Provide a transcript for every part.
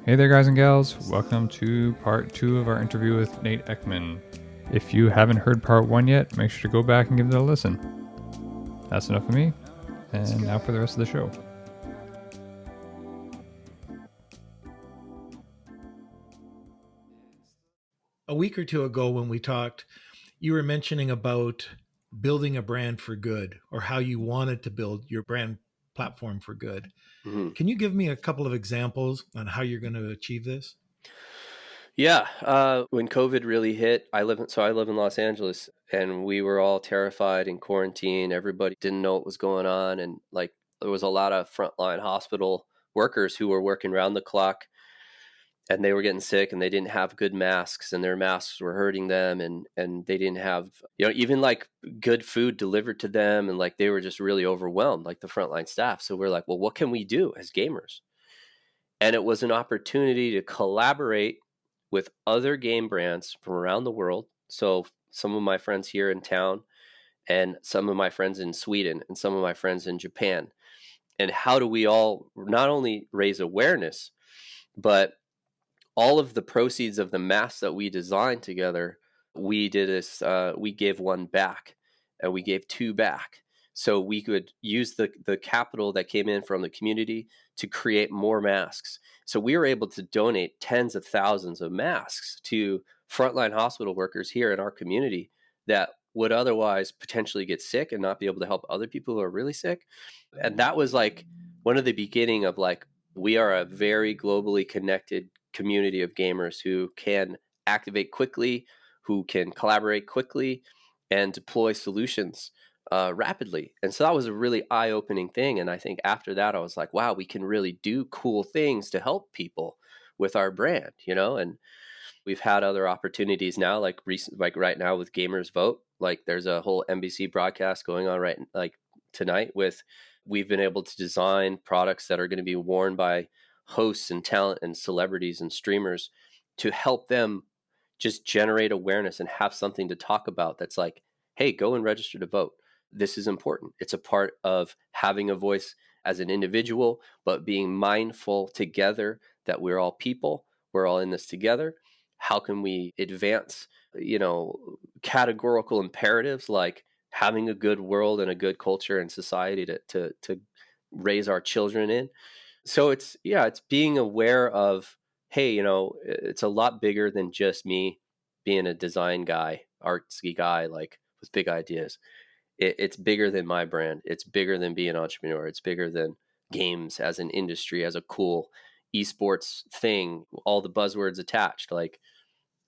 Hey there, guys and gals. Welcome to part 2 of our interview with Nate Eckman. If you haven't heard part 1 yet, make sure to go back and give it a listen. That's enough of me, and now for the rest of the show. A week or two ago when we talked, you were mentioning about building a brand for good, or how you wanted to build your brand platform for good. Mm-hmm. Can you give me a couple of examples on how you're going to achieve this? Yeah, when COVID really hit, I live in Los Angeles, and we were all terrified in quarantine. Everybody didn't know what was going on, and like there was a lot of frontline hospital workers who were working round the clock, and they were getting sick, and they didn't have good masks, and their masks were hurting them, and they didn't have even like good food delivered to them, and like they were just really overwhelmed, like the frontline staff. So we're like, well, what can we do as gamers? And it was an opportunity to collaborate with other game brands from around the world. So some of my friends here in town, and some of my friends in Sweden, and some of my friends in Japan. And how do we all not only raise awareness, but all of the proceeds of the masks that we designed together, we did this, we gave one back, and we gave two back. So we could use the capital that came in from the community to create more masks. So we were able to donate tens of thousands of masks to frontline hospital workers here in our community that would otherwise potentially get sick and not be able to help other people who are really sick. And that was like one of the beginning of like, we are a very globally connected community of gamers who can activate quickly, who can collaborate quickly, and deploy solutions rapidly. And so that was a really eye-opening thing. And I think after that, I was like, wow, we can really do cool things to help people with our brand, And we've had other opportunities now, like right now with Gamers Vote. Like there's a whole NBC broadcast going on right like tonight with. We've been able to design products that are going to be worn by hosts and talent and celebrities and streamers to help them just generate awareness and have something to talk about that's like, hey, go and register to vote. This is important. It's a part of having a voice as an individual, but being mindful together that we're all people, we're all in this together. How can we advance, categorical imperatives like having a good world and a good culture and society to raise our children in? So it's being aware of, hey, it's a lot bigger than just me being a design guy, artsy guy, like with big ideas. It's bigger than my brand. It's bigger than being an entrepreneur. It's bigger than games as an industry, as a cool eSports thing, all the buzzwords attached. Like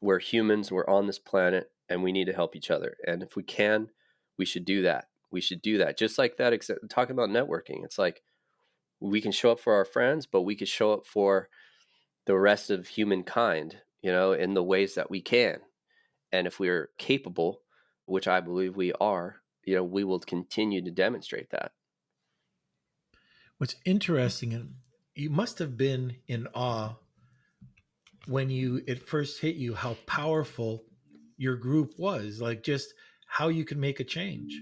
we're humans, we're on this planet, and we need to help each other. And if we can, we should do that. We should do that. Just like that, talking about networking, it's like we can show up for our friends, but we could show up for the rest of humankind, in the ways that we can. And if we're capable, which I believe we are, we will continue to demonstrate that. What's interesting, and you must have been in awe when it first hit you how powerful your group was, like just how you could make a change.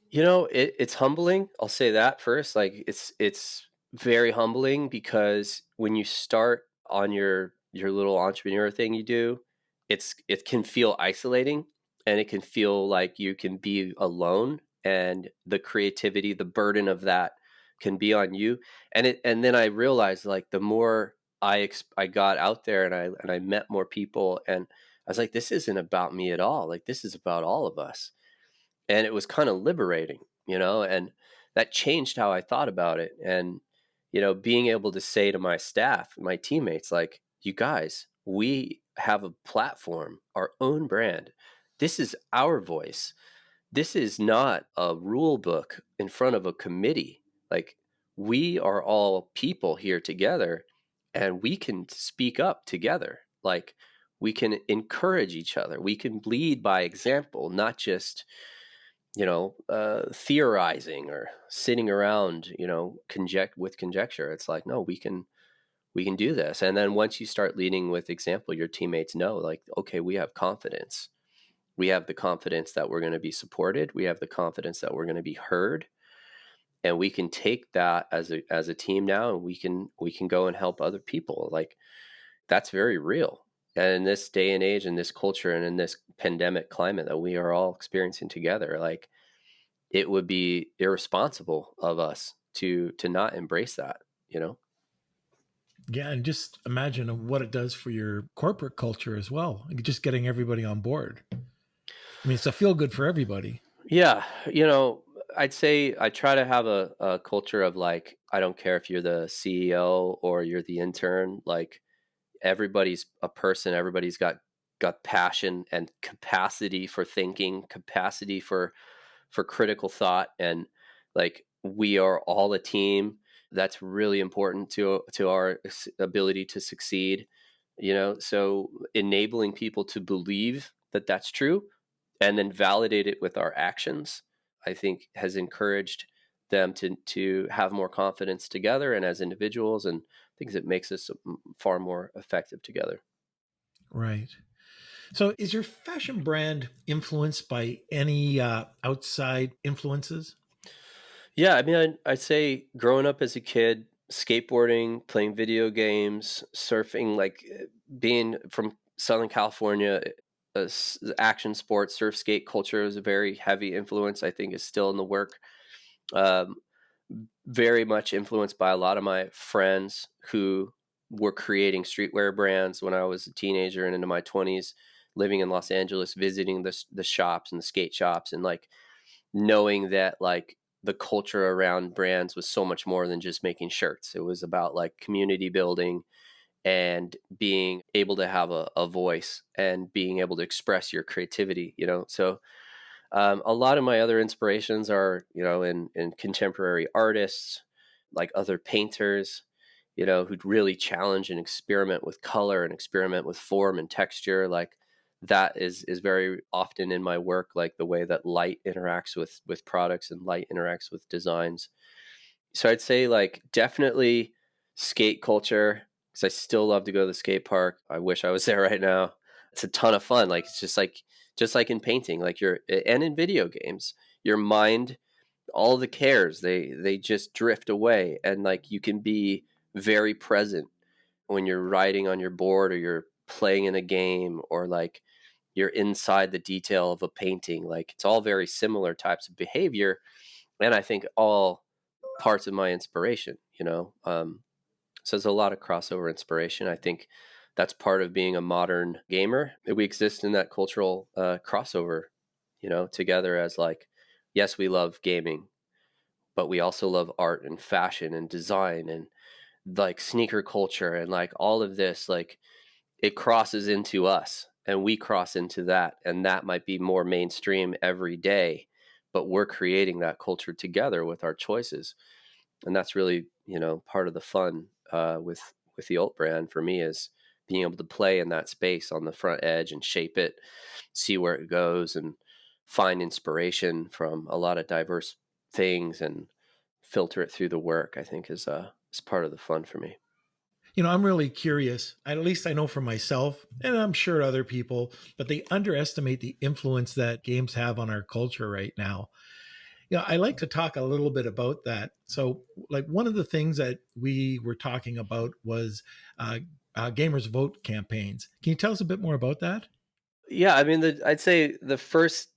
It's humbling. I'll say that first. Like it's very humbling because when you start on your little entrepreneur thing you do, it can feel isolating, and it can feel like you can be alone, and the creativity, the burden of that can be on you. And then I realized, like, the more I got out there, and I met more people, and I was like, this isn't about me at all. Like, this is about all of us. And it was kind of liberating, and that changed how I thought about it. And being able to say to my staff, my teammates, like, you guys, we have a platform, our own brand. This is our voice. This is not a rule book in front of a committee. Like, we are all people here together, and we can speak up together. Like, we can encourage each other. We can lead by example, not just theorizing or sitting around, with conjecture. It's like, no, we can do this. And then once you start leading with example, your teammates know, like, okay, we have confidence. We have the confidence that we're going to be supported. We have the confidence that we're going to be heard. and we can take that as a team now, and we can go and help other people. Like, that's very real. And in this day and age, in this culture, and in this pandemic climate that we are all experiencing together, like, it would be irresponsible of us to not embrace that, you know? Yeah, and just imagine what it does for your corporate culture as well. Just getting everybody on board. I mean, it's a feel good for everybody. Yeah, I'd say I try to have a culture of, like, I don't care if you're the CEO or you're the intern, like, everybody's a person, everybody's got passion and capacity for thinking, capacity for critical thought, and, like, we are all a team. That's really important to our ability to succeed, so enabling people to believe that that's true and then validate it with our actions, I think, has encouraged them to have more confidence together and as individuals, and things that makes us far more effective together. Right. So, is your fashion brand influenced by any outside influences? Yeah, I mean, I'd say growing up as a kid, skateboarding, playing video games, surfing, like, being from Southern California, action sports, surf skate culture is a very heavy influence. I think is still in the work. Um, Very much influenced by a lot of my friends who were creating streetwear brands when I was a teenager and into my 20s, living in Los Angeles, visiting the shops and the skate shops, and, like, knowing that, like, the culture around brands was so much more than just making shirts. It was about, like, community building and being able to have a voice and being able to express your creativity, so a lot of my other inspirations are, in contemporary artists, like other painters, who'd really challenge and experiment with color and experiment with form and texture. Like, that is very often in my work, like the way that light interacts with products and light interacts with designs. So I'd say, like, definitely skate culture, because I still love to go to the skate park. I wish I was there right now. It's a ton of fun. Like, it's just like in painting, like, and in video games, your mind, all the cares, they just drift away, and, like, you can be very present when you're writing on your board, or you're playing in a game, or, like, you're inside the detail of a painting. Like, it's all very similar types of behavior, and I think all parts of my inspiration, so there's a lot of crossover inspiration. I think that's part of being a modern gamer. We exist in that cultural crossover, together as, like, yes, we love gaming, but we also love art and fashion and design and, like, sneaker culture and, like, all of this. Like, it crosses into us and we cross into that, and that might be more mainstream every day, but we're creating that culture together with our choices. And that's really, part of the fun with the alt brand for me, is being able to play in that space on the front edge and shape it, see where it goes, and find inspiration from a lot of diverse things and filter it through the work. I think is part of the fun for me. I'm really curious. At least I know for myself, and I'm sure other people, but they underestimate the influence that games have on our culture right now. I like to talk a little bit about that. So, like, one of the things that we were talking about was uh, gamers vote campaigns. Can you tell us a bit more about that? Yeah, I mean, I'd say the first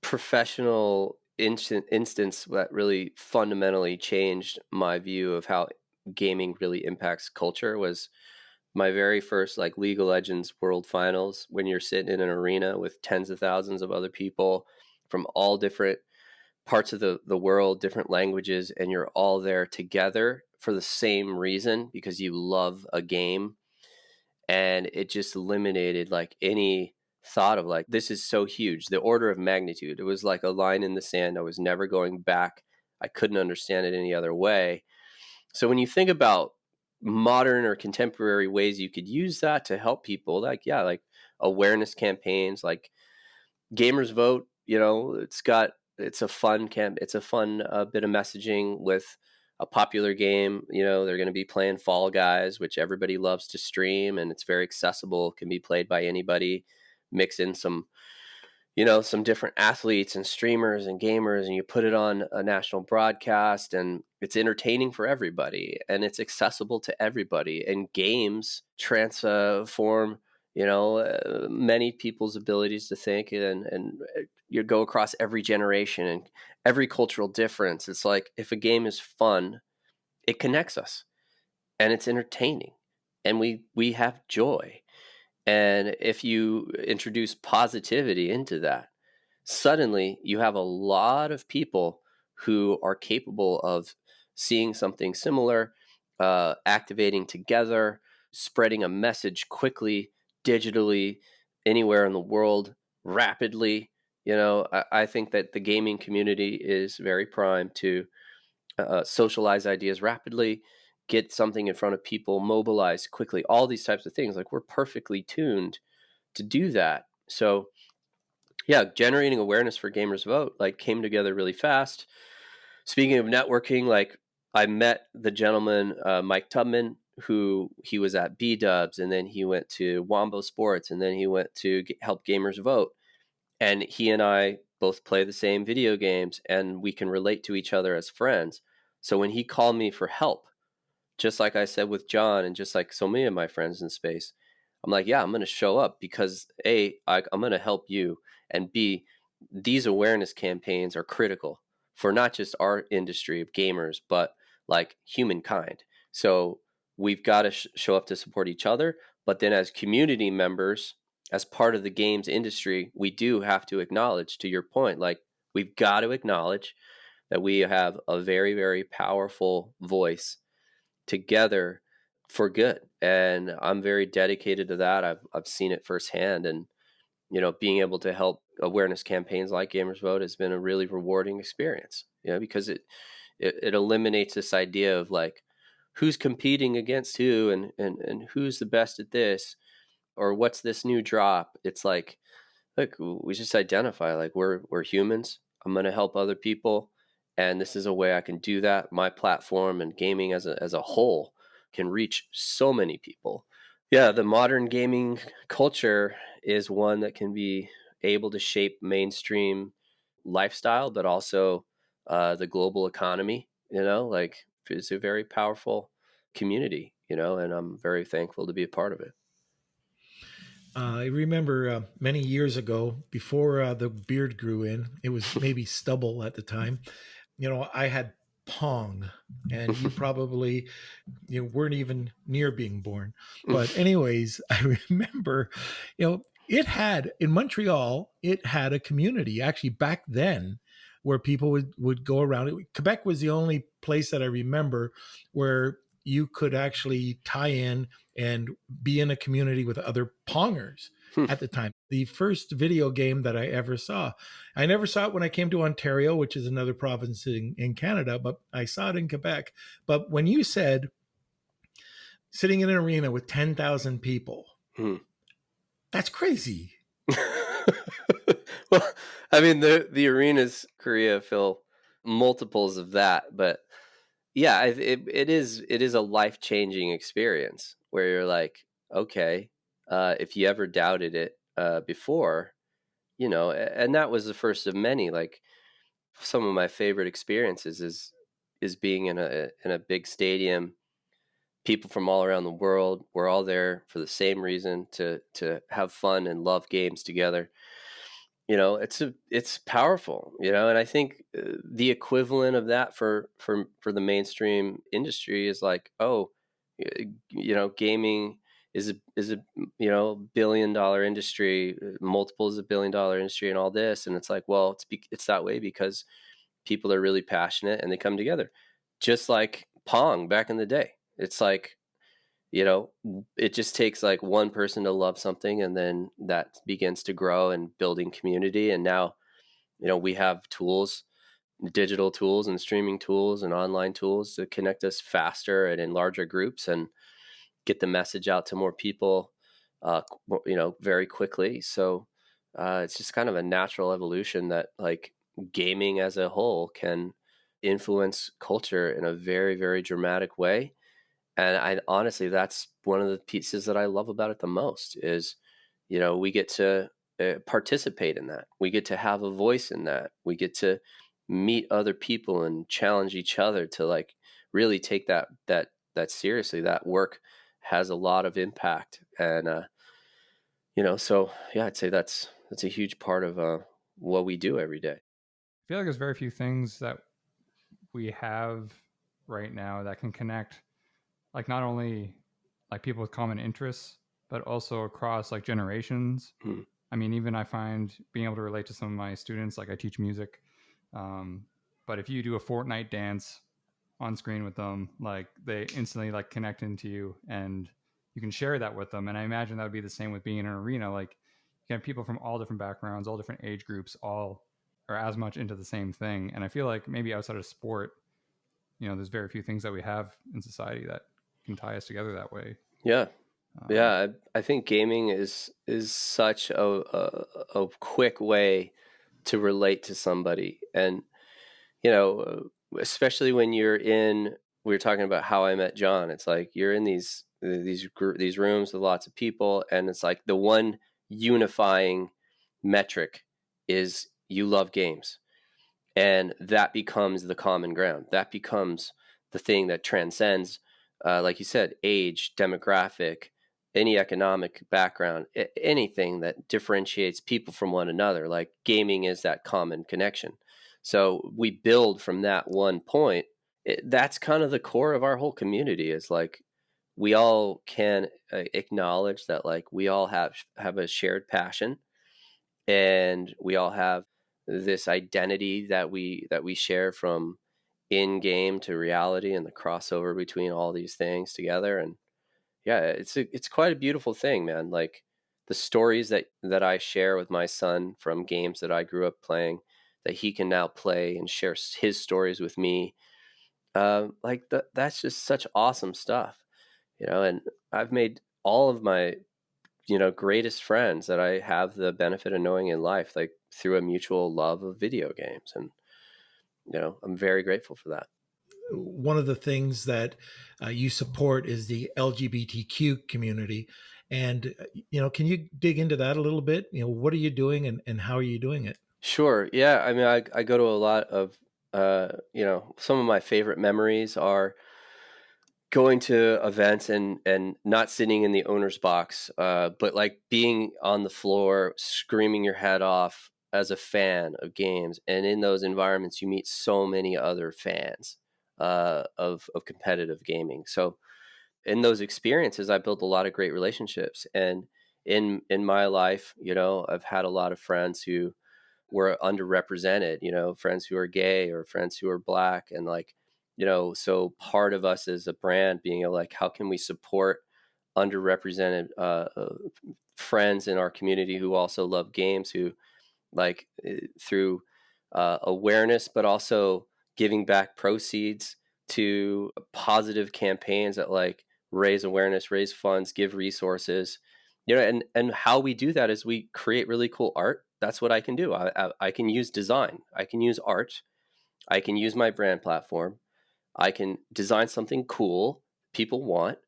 professional instance that really fundamentally changed my view of how gaming really impacts culture was my very first, like, League of Legends World Finals, when you're sitting in an arena with tens of thousands of other people from all different parts of the world, different languages, and you're all there together for the same reason, because you love a game. And it just eliminated, like, any thought of, like, this is so huge, the order of magnitude. It was like a line in the sand. I was never going back. I couldn't understand it any other way. So when you think about modern or contemporary ways you could use that to help people, like, yeah, like awareness campaigns, like Gamers Vote, it's a fun bit of messaging with a popular game. They're going to be playing Fall Guys, which everybody loves to stream, and it's very accessible, can be played by anybody. Mix in some some different athletes and streamers and gamers, and you put it on a national broadcast, and it's entertaining for everybody and it's accessible to everybody. And games transform, many people's abilities to think, and you go across every generation and every cultural difference. It's like, if a game is fun, it connects us and it's entertaining and we have joy. And if you introduce positivity into that, suddenly you have a lot of people who are capable of seeing something similar, activating together, spreading a message quickly, digitally, anywhere in the world, rapidly. I think that the gaming community is very primed to socialize ideas rapidly, get something in front of people, mobilize quickly, all these types of things. Like, we're perfectly tuned to do that. So yeah, generating awareness for Gamers Vote like came together really fast. Speaking of networking, like, I met the gentleman, Mike Tubman, who he was at B Dubs, and then he went to Wombo Sports, and then he went to help Gamers Vote. And he and I both play the same video games, and we can relate to each other as friends. So when he called me for help, just like I said with John, and just like so many of my friends in space, I'm like, yeah, I'm going to show up because I'm going to help you, and B, these awareness campaigns are critical for not just our industry of gamers, but like humankind. So we've got to show up to support each other. But then, as community members, as part of the games industry, we do have to acknowledge, to your point, like, we've got to acknowledge that we have a very, very powerful voice together for good. And I'm very dedicated to that. I've seen it firsthand. And, being able to help awareness campaigns like Gamers Vote has been a really rewarding experience, because it eliminates this idea of like, who's competing against who, and who's the best at this, or what's this new drop. It's like, look, we just identify, like, we're humans. I'm going to help other people, and this is a way I can do that. My platform and gaming as a whole can reach so many people. Yeah, the modern gaming culture is one that can be able to shape mainstream lifestyle, but also the global economy. Like, it's a very powerful community. And I'm very thankful to be a part of it. I remember many years ago, before the beard grew in, it was maybe stubble at the time. I had Pong, and you probably weren't even near being born. But anyways, I remember, it had in Montreal, it had a community actually back then where people would go around. Quebec was the only place that I remember where you could actually tie in and be in a community with other Pongers at the time. The first video game that I ever saw. I never saw it when I came to Ontario, which is another province in Canada, but I saw it in Quebec. But when you said sitting in an arena with 10,000 people, that's crazy. Well, I mean, the arenas Korea fill multiples of that, but yeah, it is a life-changing experience where you're like, okay, if you ever doubted it before, and that was the first of many. Like, some of my favorite experiences is being in a big stadium, people from all around the world. We're all there for the same reason, to have fun and love games together. It's powerful, and I think the equivalent of that for the mainstream industry is like, oh, gaming is a $1 billion industry, multiples of $1 billion industry, and all this. And it's like, well, it's that way because people are really passionate and they come together, just like Pong back in the day. It's like, it just takes like one person to love something, and then that begins to grow and building community. And now, we have tools, digital tools and streaming tools and online tools to connect us faster and in larger groups and get the message out to more people, very quickly. So it's just kind of a natural evolution that, like, gaming as a whole can influence culture in a very, very dramatic way. And I honestly, that's one of the pieces that I love about it the most is, we get to participate in that. We get to have a voice in that. We get to meet other people and challenge each other to like really take that seriously. That work has a lot of impact, and so yeah, I'd say that's a huge part of what we do every day. I feel like there's very few things that we have right now that can connect, like not only like people with common interests, but also across like generations. Hmm. I mean, even I find being able to relate to some of my students, like I teach music, but if you do a Fortnite dance on screen with them, like they instantly like connect into you, and you can share that with them. And I imagine that would be the same with being in an arena. Like you can have people from all different backgrounds, all different age groups, all are as much into the same thing. And I feel like maybe outside of sport, there's very few things that we have in society that can tie us together that way. Yeah. Um, Yeah, I think gaming is such a quick way to relate to somebody, and especially when you're in. We were talking about How I Met John. It's like you're in these rooms with lots of people, and it's like the one unifying metric is you love games, and that becomes the common ground. That becomes the thing that transcends, like you said, age, demographic, any economic background, anything that differentiates people from one another. Like gaming is that common connection. So we build from that one point. That's kind of the core of our whole community. Is like we all can acknowledge that like we all have a shared passion, and we all have this identity that we share from in game to reality, and the crossover between all these things together. And yeah, it's quite a beautiful thing, man. Like the stories that I share with my son from games that I grew up playing, that he can now play and share his stories with me. That's just such awesome stuff, and I've made all of my greatest friends that I have the benefit of knowing in life, like through a mutual love of video games. And, I'm very grateful for that. One of the things that you support is the LGBTQ community. And, can you dig into that a little bit? What are you doing and how are you doing it? Sure. Yeah. I mean, I go to a lot of, some of my favorite memories are going to events and not sitting in the owner's box, but like being on the floor, screaming your head off as a fan of games. And in those environments, you meet so many other fans of competitive gaming. So in those experiences, I built a lot of great relationships. And in my life, I've had a lot of friends who were underrepresented, friends who are gay or friends who are black. And like, so part of us as a brand being like, how can we support underrepresented friends in our community who also love games, who like through awareness, but also giving back proceeds to positive campaigns that like raise awareness, raise funds, give resources. And how we do that is we create really cool art. That's what I can do. I can use design. I can use art. I can use my brand platform. I can design something cool people want,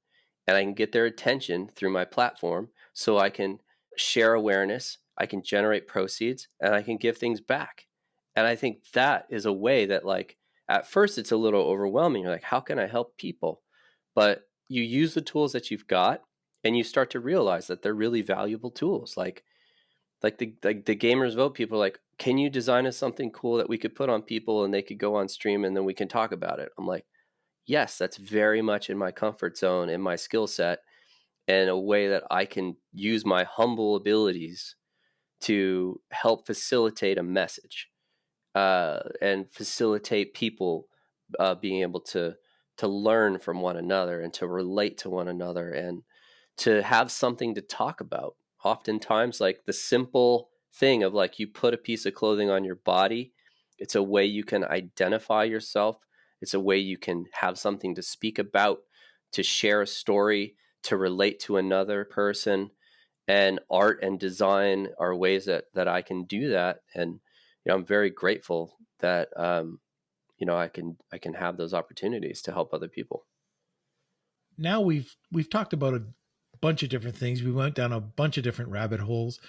and I can get their attention through my platform, so I can share awareness, I can generate proceeds, and I can give things back. And I think that is a way that, like, at first it's a little overwhelming. You're like, how can I help people? But you use the tools that you've got, and you start to realize that they're really valuable tools. Like the gamers vote, people are like, can you design us something cool that we could put on people and they could go on stream and then we can talk about it? I'm like, yes, that's very much in my comfort zone, in my skill set, and a way that I can use my humble abilities to help facilitate a message, and facilitate people being able to learn from one another and to relate to one another and to have something to talk about. Oftentimes, like the simple thing of like you put a piece of clothing on your body, it's a way you can identify yourself. It's a way you can have something to speak about, to share a story, to relate to another person. And art and design are ways that I can do that. And I'm very grateful that I can have those opportunities to help other people. Now we've talked about a bunch of different things. We went down a bunch of different rabbit holes,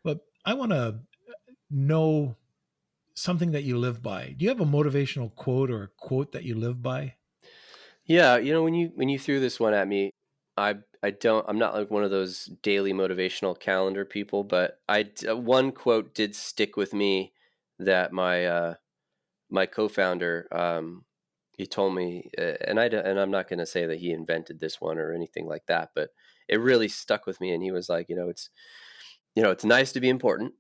but I want to know something that you live by. Do you have a motivational quote or a quote that you live by? Yeah, when you threw this one at me, I'm not like one of those daily motivational calendar people, but one quote did stick with me that my co-founder, he told me, and I'm not going to say that he invented this one or anything like that, but it really stuck with me. And he was like, it's nice to be important,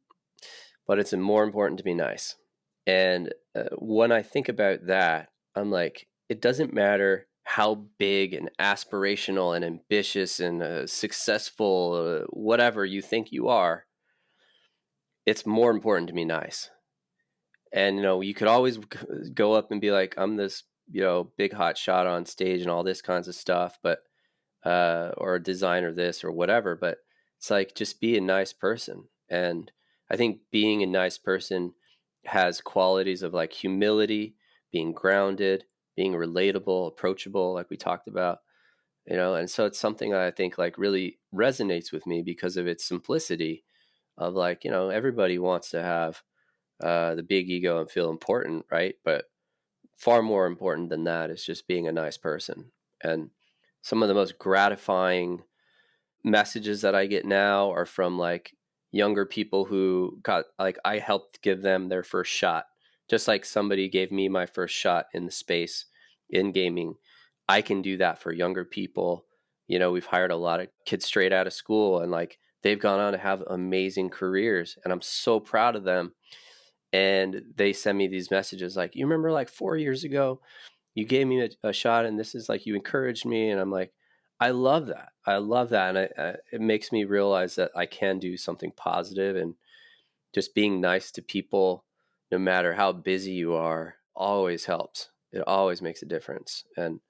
but it's more important to be nice. And when I think about that, I'm like, it doesn't matter how big and aspirational and ambitious and successful, whatever you think you are, it's more important to be nice. And you could always go up and be like, I'm this big hot shot on stage and all this kinds of stuff, but or a designer this or whatever, but it's like, just be a nice person. And I think being a nice person has qualities of like humility, being grounded, being relatable, approachable, like we talked about, and so it's something I think like really resonates with me because of its simplicity of like, everybody wants to have the big ego and feel important, right? But far more important than that is just being a nice person. And some of the most gratifying messages that I get now are from like younger people who got, like, I helped give them their first shot, just like somebody gave me my first shot in the space in gaming. I can do that for younger people. We've hired a lot of kids straight out of school, and like they've gone on to have amazing careers, and I'm so proud of them. And they send me these messages like, you remember like 4 years ago you gave me a shot, and this is like, you encouraged me. And I'm like, I love that. I love that. And it makes me realize that I can do something positive, and just being nice to people, no matter how busy you are, always helps. It always makes a difference. And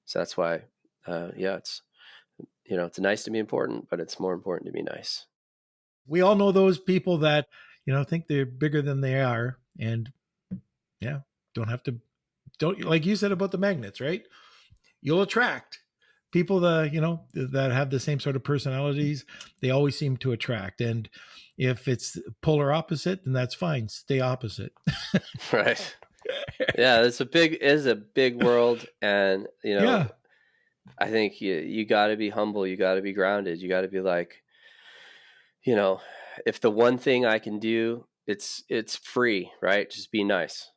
so that's why, yeah, it's nice to be important, but it's more important to be nice. We all know those people that, think they're bigger than they are. And yeah, don't have to, don't, like you said about the magnets, right? You'll attract people that, that have the same sort of personalities. They always seem to attract. And if it's polar opposite, then that's fine. Stay opposite. Right. Yeah, it's a big world. And, Yeah. I think you got to be humble. You got to be grounded. You got to be like, you know, if the one thing I can do, it's free, right? Just be nice.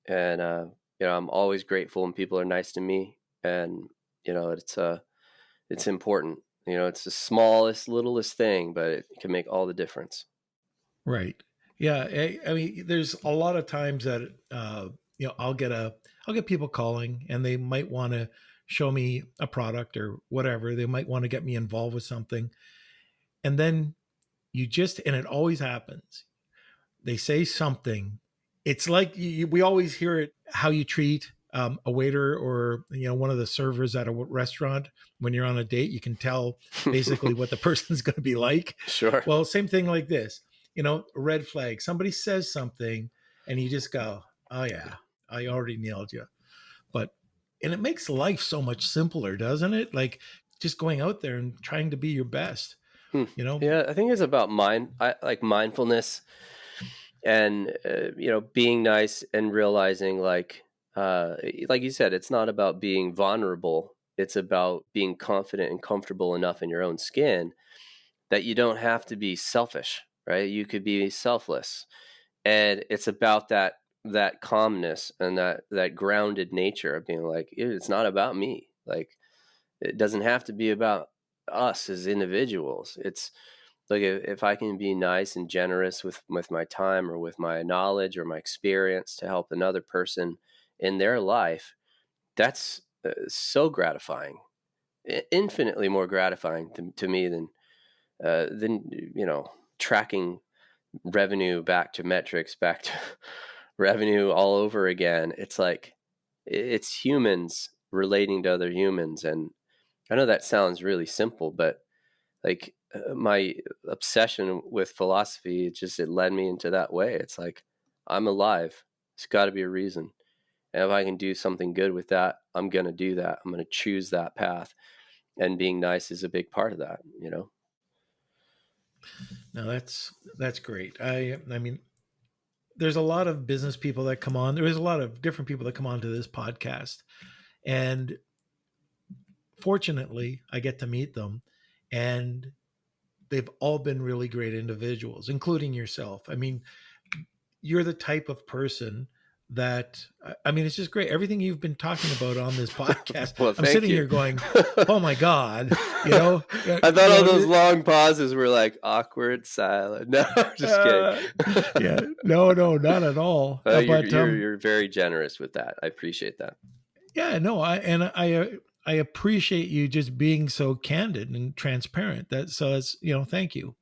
And I'm always grateful when people are nice to me, and it's important. It's the smallest, littlest thing, but it can make all the difference. Right. Yeah. I mean, there's a lot of times that, I'll get people calling and they might want to show me a product or whatever. They might want to get me involved with something. And then and it always happens. They say something. It's like we always hear it, how you treat a waiter or, one of the servers at a restaurant. When you're on a date, you can tell basically what the person's going to be like. Sure. Well, same thing like this, red flag. Somebody says something and you just go, oh yeah, I already nailed you. And it makes life so much simpler, doesn't it? Like just going out there and trying to be your best, Hmm. you know? Yeah, I think it's about I like mindfulness, and being nice, and realizing like you said, it's not about being vulnerable. It's about being confident and comfortable enough in your own skin that you don't have to be selfish, right? You could be selfless. And it's about that calmness and that grounded nature of being like, it's not about me. Like, it doesn't have to be about us as individuals. It's like, if I can be nice and generous with my time or with my knowledge or my experience to help another person in their life, that's so gratifying, infinitely more gratifying to me than tracking revenue back to metrics, back to revenue all over again. It's like, it's humans relating to other humans. And I know that sounds really simple, but like, my obsession with philosophy, it led me into that way. It's like, I'm alive. It's got to be a reason. And if I can do something good with that, I'm going to do that. I'm going to choose that path. And being nice is a big part of that. No, that's great. I mean, there's a lot of business people that come on. There is a lot of different people that come on to this podcast, and fortunately, I get to meet them, and they've all been really great individuals, including yourself. I mean, you're the type of person that, I mean, it's just great. Everything you've been talking about on this podcast, Well, I'm thank sitting you. here going, oh my God, you know, I thought all those long pauses were like awkward, silent. No, I'm just kidding. yeah, no, not at all. You're very generous with that. I appreciate that. Yeah, no, I appreciate you just being so candid and transparent. That's thank you.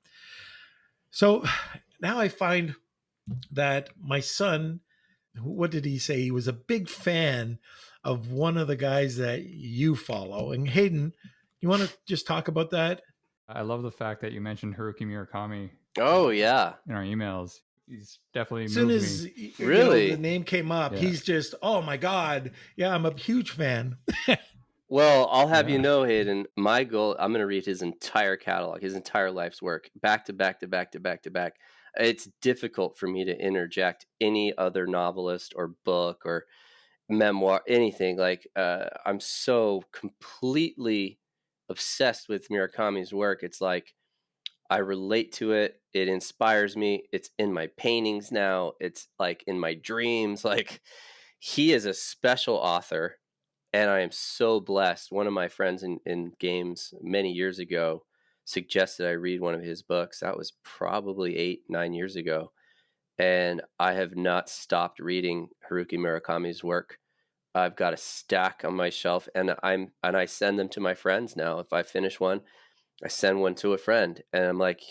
So now I find that my son, what did he say? He was a big fan of one of the guys that you follow. And Hayden, you want to just talk about that? I love the fact that you mentioned Haruki Murakami Oh yeah, in our emails. He's definitely As soon moved as me. really? the name came up, Yeah. he's just, oh my God. Yeah, I'm a huge fan. Well, I'll have Yeah. you know, Hayden, my goal, I'm going to read his entire catalog, his entire life's work, back to back to back to back to back. It's difficult for me to interject any other novelist or book or memoir, anything. Like, I'm so completely obsessed with Murakami's work. It's like, I relate to it. It inspires me. It's in my paintings now. It's like in my dreams. Like, he is a special author, and I am so blessed. One of my friends in games many years ago suggested I read one of his books. That was probably 8-9 years ago. And I have not stopped reading Haruki Murakami's work. I've got a stack on my shelf, and I send them to my friends now. If I finish one, I send one to a friend, and I'm like,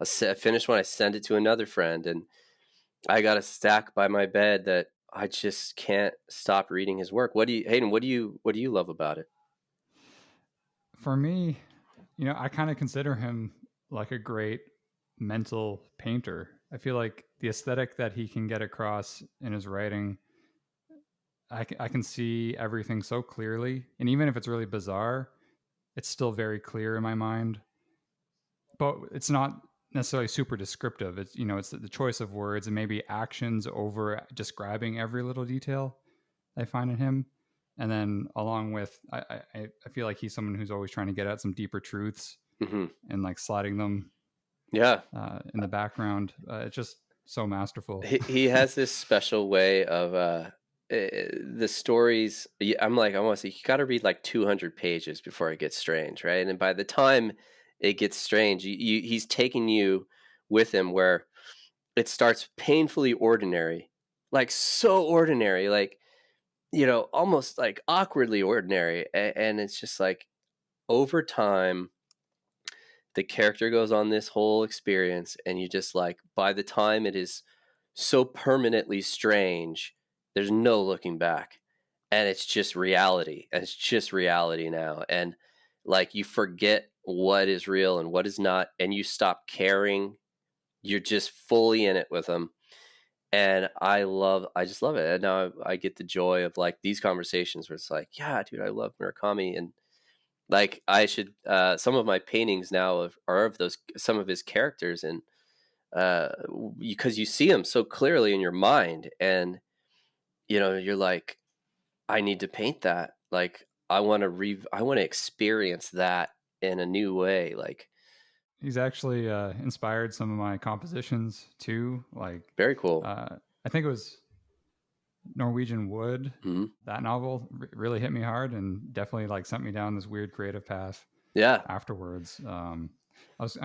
I finish one, I send it to another friend, and I got a stack by my bed that I just can't stop reading his work. Hayden? What do you love about it? For me, I kind of consider him like a great mental painter. I feel like the aesthetic that he can get across in his writing, I can see everything so clearly. And even if it's really bizarre, it's still very clear in my mind. But it's not necessarily super descriptive. It's the choice of words and maybe actions over describing every little detail I find in him. And then along with, I feel like he's someone who's always trying to get at some deeper truths Mm-hmm. and like sliding them Yeah, in the background. It's just so masterful. he has this special way of the stories. I'm like, I want to say, you got to read like 200 pages before it gets strange, right? And by the time it gets strange, he's taking you with him where it starts painfully ordinary, like so ordinary, like almost like awkwardly ordinary, and it's just like over time the character goes on this whole experience, and you just like, by the time it is so permanently strange, there's no looking back, and it's just reality, and it's just reality now, and like you forget what is real and what is not, and you stop caring. You're just fully in it with them, and I just love it. And now I get the joy of like these conversations where it's like, yeah, dude, I love Murakami, and like I should some of my paintings now are of those, some of his characters, and because you see them so clearly in your mind, and you're like, I need to paint that. Like I want to experience that in a new way. Like, He's actually inspired some of my compositions too. Like, very cool. I think it was Norwegian Wood. Mm-hmm. That novel really hit me hard and definitely like sent me down this weird creative path Yeah. afterwards. I'm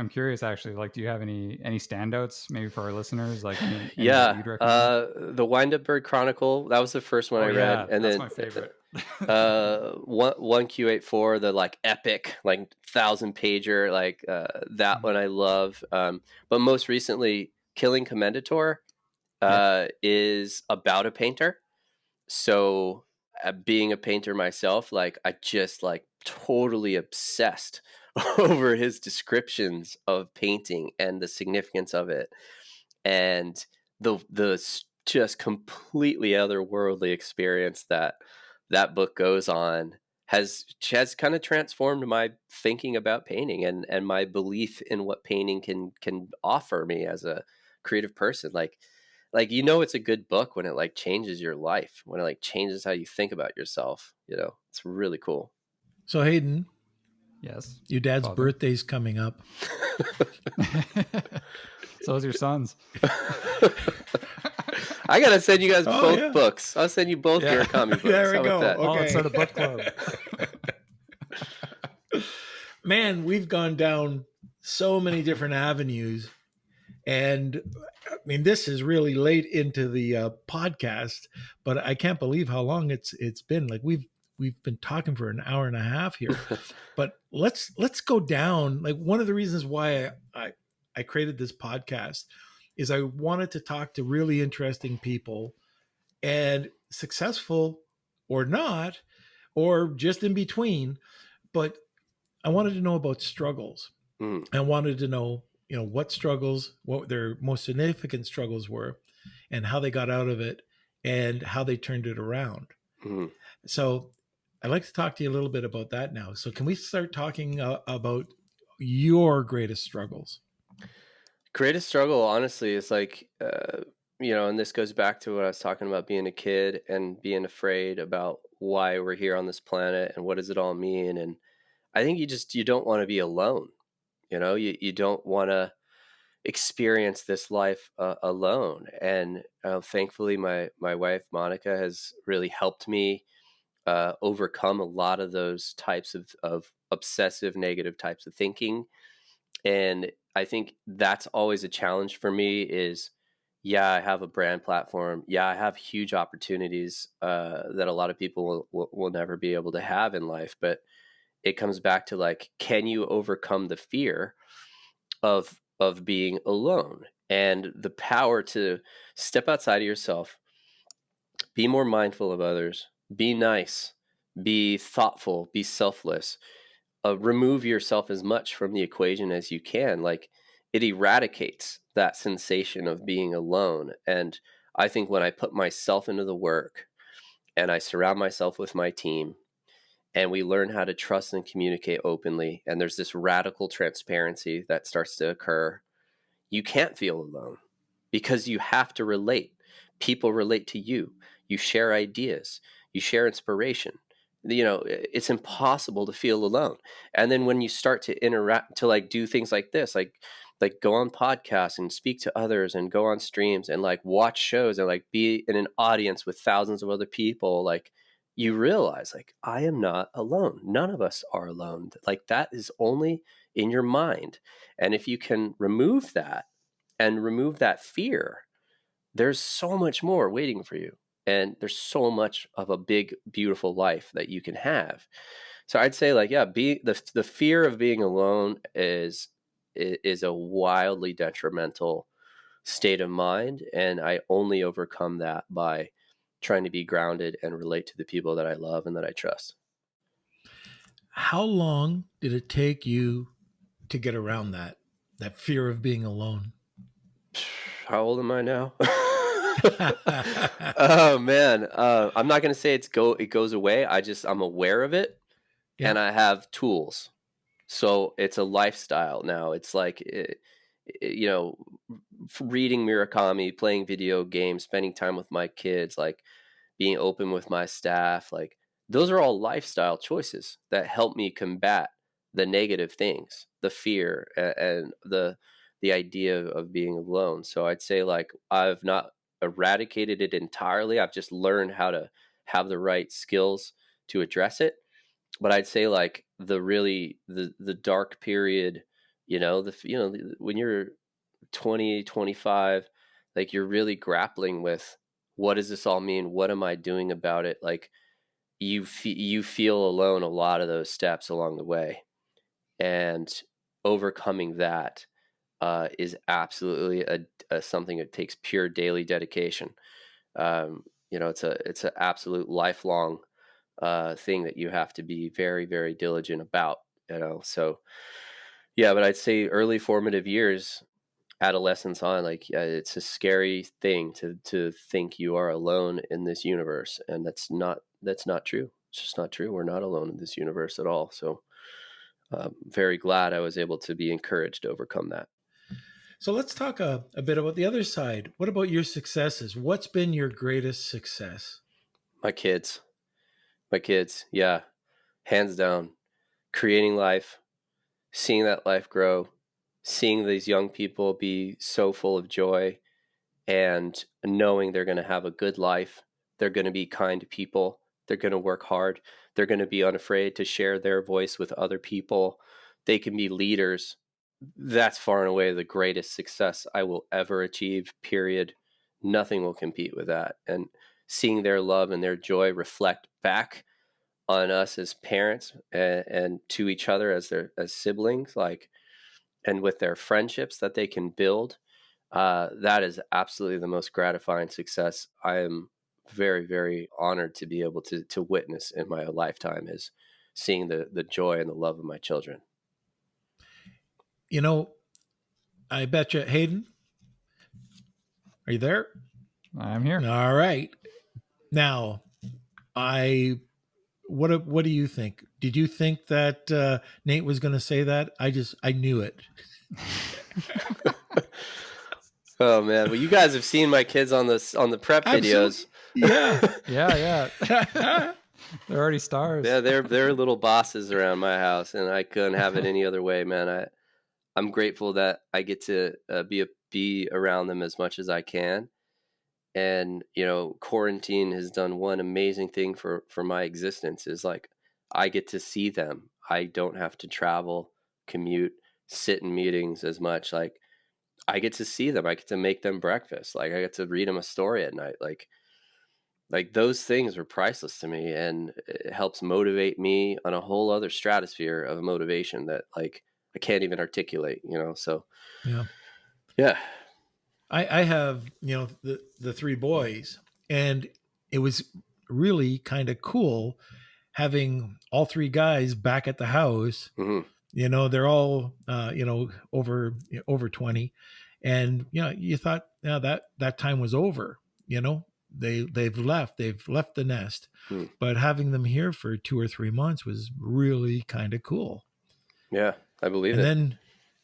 curious actually, like, do you have any standouts maybe for our listeners, like any that Yeah, you'd recommend? the Wind Up Bird Chronicle, that was the first one I read, and that's then my favorite. 1Q84, the like epic, like 1,000 pager, like that one I love. But most recently, Killing Commendator is about a painter. So being a painter myself, like I just like totally obsessed over his descriptions of painting and the significance of it, and just completely otherworldly experience that book goes on. has kind of transformed my thinking about painting and my belief in what painting can offer me as a creative person. Like it's a good book when it like changes your life, when it like changes how you think about yourself. It's really cool. So Hayden, Yes. your dad's Father. birthday's coming up. So is your son's. I gotta send you guys Oh, both yeah. books. I'll send you both Yeah. Murakami books. There we How about go. that? Oh, Okay. let's start a book club. Man, we've gone down so many different avenues. And I mean, this is really late into the podcast, but I can't believe how long it's been. Like we've been talking for an hour and a half here. But let's go down. Like one of the reasons why I created this podcast is I wanted to talk to really interesting people, and successful or not, or just in between. But I wanted to know about struggles. Mm, I wanted to know, what struggles, what their most significant struggles were, and how they got out of it, and how they turned it around. mm. So I'd like to talk to you a little bit about that now. So can we start talking about your greatest struggles? Greatest struggle, honestly, is like, and this goes back to what I was talking about being a kid and being afraid about why we're here on this planet and what does it all mean. And I think you don't want to be alone. You don't want to experience this life alone. And thankfully, my wife, Monica, has really helped me overcome a lot of those types of obsessive negative types of thinking. And I think that's always a challenge for me is, yeah, I have a brand platform. Yeah, I have huge opportunities that a lot of people will never be able to have in life. But it comes back to like, can you overcome the fear of being alone and the power to step outside of yourself, be more mindful of others, be nice, be thoughtful, be selfless, remove yourself as much from the equation as you can. Like it eradicates that sensation of being alone. And I think when I put myself into the work and I surround myself with my team and we learn how to trust and communicate openly, and there's this radical transparency that starts to occur, you can't feel alone because you have to relate. People relate to you. You share ideas. You share inspiration. It's impossible to feel alone. And then when you start to interact, to like do things like this, like go on podcasts and speak to others and go on streams and like watch shows and like be in an audience with thousands of other people, like you realize like I am not alone. None of us are alone. Like that is only in your mind. And if you can remove that and remove that fear, there's so much more waiting for you. And there's so much of a big, beautiful life that you can have. So I'd say like, yeah, the fear of being alone is a wildly detrimental state of mind. And I only overcome that by trying to be grounded and relate to the people that I love and that I trust. How long did it take you to get around that fear of being alone? How old am I now? Oh man, I'm not gonna say it goes away. I'm aware of it, Yeah. and I have tools. So it's a lifestyle now. It's like reading Murakami, playing video games, spending time with my kids, like being open with my staff. Like those are all lifestyle choices that help me combat the negative things, the fear, and the idea of being alone. So I'd say like I've not eradicated it entirely. I've just learned how to have the right skills to address it. But I'd say like the dark period, when you're 20, 25, like you're really grappling with what does this all mean? What am I doing about it? Like you feel alone a lot of those steps along the way, and overcoming that is absolutely a something that takes pure daily dedication. It's an absolute lifelong thing that you have to be very, very diligent about. So yeah, but I'd say early formative years, adolescence on, like yeah, it's a scary thing to think you are alone in this universe, and that's not true. It's just not true. We're not alone in this universe at all. So very glad I was able to be encouraged to overcome that. So let's talk a bit about the other side. What about your successes? What's been your greatest success? My kids, yeah, hands down, creating life, seeing that life grow, seeing these young people be so full of joy, and knowing they're going to have a good life. They're going to be kind people. They're going to work hard. They're going to be unafraid to share their voice with other people. They can be leaders. That's far and away the greatest success I will ever achieve, period. Nothing will compete with that. And seeing their love and their joy reflect back on us as parents and to each other as siblings, like, and with their friendships that they can build, that is absolutely the most gratifying success I am very, very honored to be able to witness in my lifetime, is seeing the joy and the love of my children. You know, I bet you, Hayden, are you there? I'm here. All right. Now, what do you think? Did you think that Nate was going to say that? I knew it. Oh man, well, you guys have seen my kids on the prep videos. Yeah. Yeah. They're already stars. Yeah, they're little bosses around my house, and I couldn't have it any other way, man. I'm grateful that I get to be around them as much as I can. And quarantine has done one amazing thing for my existence, is like I get to see them. I don't have to travel, commute, sit in meetings as much. Like, I get to see them. I get to make them breakfast. Like, I get to read them a story at night. Like those things are priceless to me, and it helps motivate me on a whole other stratosphere of motivation that, like, I can't even articulate, so yeah. I have, the three boys, and it was really kind of cool having all three guys back at the house. Mm-hmm. They're all over 20, and you thought, that time was over. They've left the nest. But having them here for 2 or 3 months was really kind of cool. Yeah, I believe And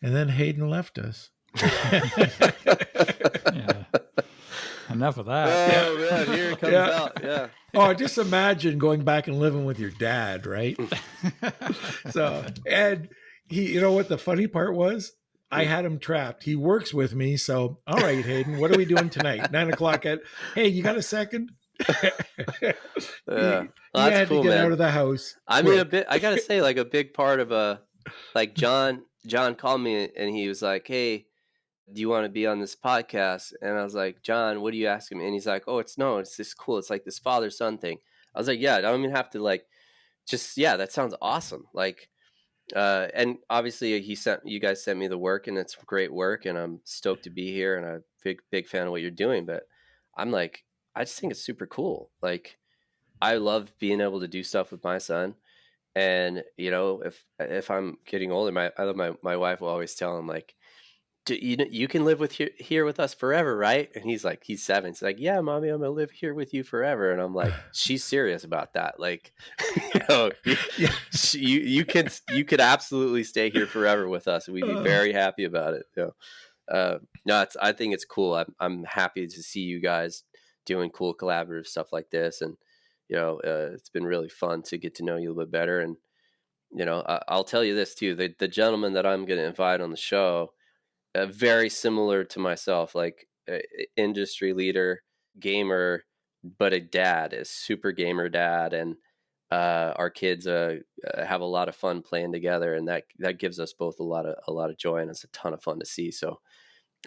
it. then Hayden left us. Yeah. Enough of that. Oh man, here it comes out. Yeah. Oh, just imagine going back and living with your dad, right? So, and he, what the funny part was? I had him trapped. He works with me. So, all right, Hayden, what are we doing tonight? 9:00 hey, you got a second? Yeah. Well, that's had cool, to get man. out of the house. I mean, I gotta say, like, a big part of like, John called me and he was like, "Hey, do you want to be on this podcast?" And I was like, "John, what do you ask him?" And he's like, it's this cool. It's like this father-son thing. I was like, "Yeah, I don't even have to, like, just, yeah, that sounds awesome." Like, and obviously you guys sent me the work, and it's great work, and I'm stoked to be here, and I'm a big fan of what you're doing. But I'm like, I just think it's super cool. Like, I love being able to do stuff with my son. And if I'm getting older, my wife will always tell him, like, you can live here with us forever, right? And he's 7. He's like, "Yeah, mommy, I'm gonna live here with you forever." And I'm like, she's serious about that. Like, you could absolutely stay here forever with us, and we'd be very happy about it. No, I think it's cool. I'm happy to see you guys doing cool collaborative stuff like this, and it's been really fun to get to know you a little bit better. And I'll tell you this too: the gentleman that I'm going to invite on the show, very similar to myself, like, industry leader, gamer, but a dad, a super gamer dad, and our kids have a lot of fun playing together, and that gives us both a lot of joy, and it's a ton of fun to see. So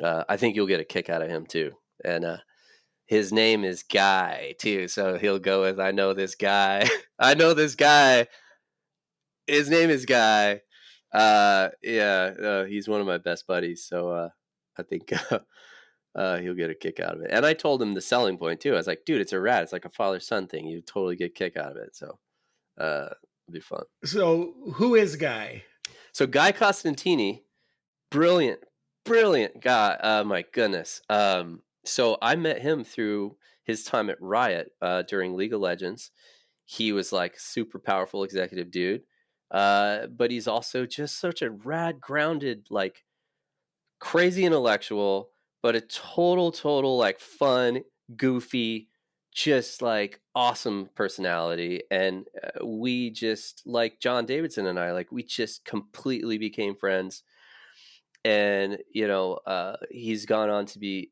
I think you'll get a kick out of him too. And his name is Guy too, so he'll go with, "I know this guy." I know this guy. His name is Guy. He's one of my best buddies, so I think he'll get a kick out of it. And I told him the selling point too. I was like, "Dude, it's a rat. It's like a father-son thing. You totally get a kick out of it." So it'll be fun. So who is Guy? So Guy Costantini, brilliant guy. My goodness. So I met him through his time at Riot during League of Legends. he was like super powerful executive dude. But he's also just such a rad, grounded, like crazy intellectual, but a total like fun, goofy, just like awesome personality. And we just, like John Davidson and I, like we just completely became friends. And he's gone on to be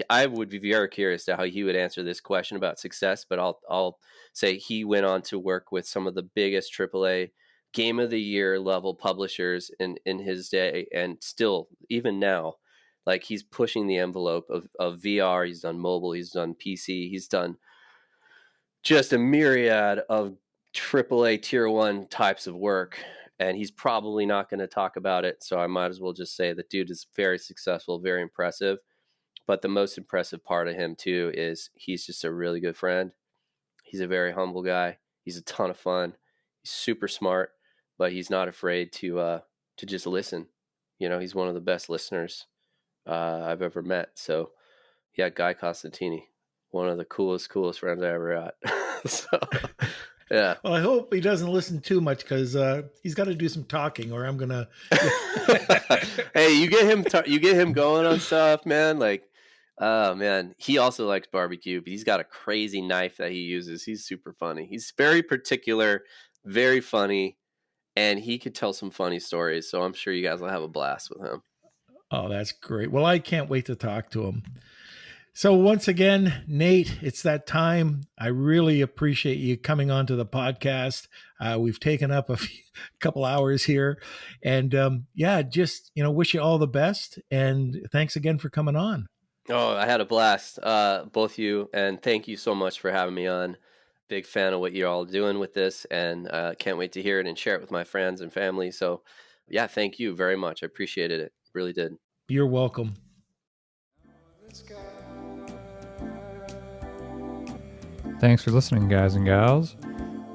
I would be very curious to how he would answer this question about success, but I'll say he went on to work with some of the biggest AAA game of the year level publishers in his day, and still even now, like he's pushing the envelope of VR. He's done mobile, he's done PC, he's done just a myriad of AAA tier 1 types of work, and he's probably not going to talk about it, so I might as well just say the dude is very successful, very impressive. But the most impressive part of him too is he's just a really good friend. He's a very humble guy. He's a ton of fun. He's super smart, but he's not afraid to just listen. He's one of the best listeners I've ever met. So yeah, Guy Costantini, one of the coolest friends I ever had. So yeah. Well, I hope he doesn't listen too much, because he's got to do some talking, or I'm gonna. Hey, you get him going on stuff, man. Like, oh man, he also likes barbecue, but he's got a crazy knife that he uses. He's super funny. He's very particular, very funny, and he could tell some funny stories. So I'm sure you guys will have a blast with him. Oh, that's great. Well, I can't wait to talk to him. So once again, Nate, it's that time. I really appreciate you coming on to the podcast. We've taken up a couple hours here, and just wish you all the best. And thanks again for coming on. Oh, I had a blast, both you, and thank you so much for having me on. Big fan of what you're all doing with this, and can't wait to hear it and share it with my friends and family. So, yeah, thank you very much. I appreciated it. Really did. You're welcome. Thanks for listening, guys and gals.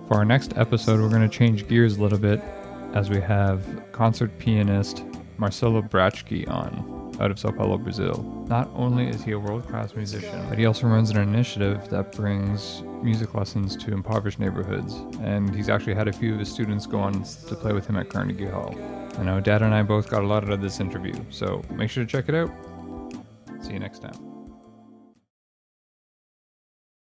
For our next episode, we're going to change gears a little bit as we have concert pianist Marcelo Brachke on, out of Sao Paulo, Brazil. Not only is he a world-class musician, but he also runs an initiative that brings music lessons to impoverished neighborhoods, and he's actually had a few of his students go on to play with him at Carnegie Hall. I know Dad and I both got a lot out of this interview, so make sure to check it out. See you next time.